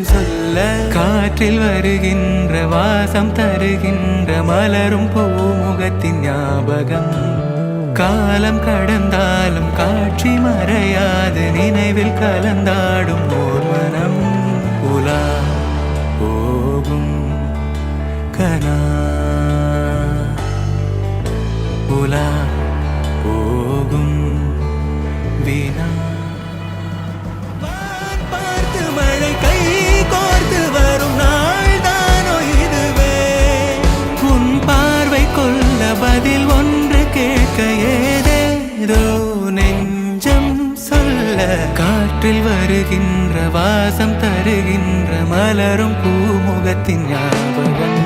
நெஞ்சம் சொல்ல காற்றில் வருகின்ற வாசம் தருகின்ற மலரும் பூமுகத்தின் ஞாபகம் காலம் கடந்தாலும் காட்சி மறையாது நினைவில் கலந்தாடும் ஓர் மனம் உலா போகும் கனா உலா போகும் வீணா பார்த்து மழை கை கோர்த்து வரும் நாள் தானோ இதுவே உன் பார்வை கொள்ள பதில் ஒன்று கேட்க ஏதேதோ நெஞ்சம் சொல்ல காற்றில் வருகின்ற வாசம் தருகின்ற மலரும் பூமுகத்தின் ஞாபகம்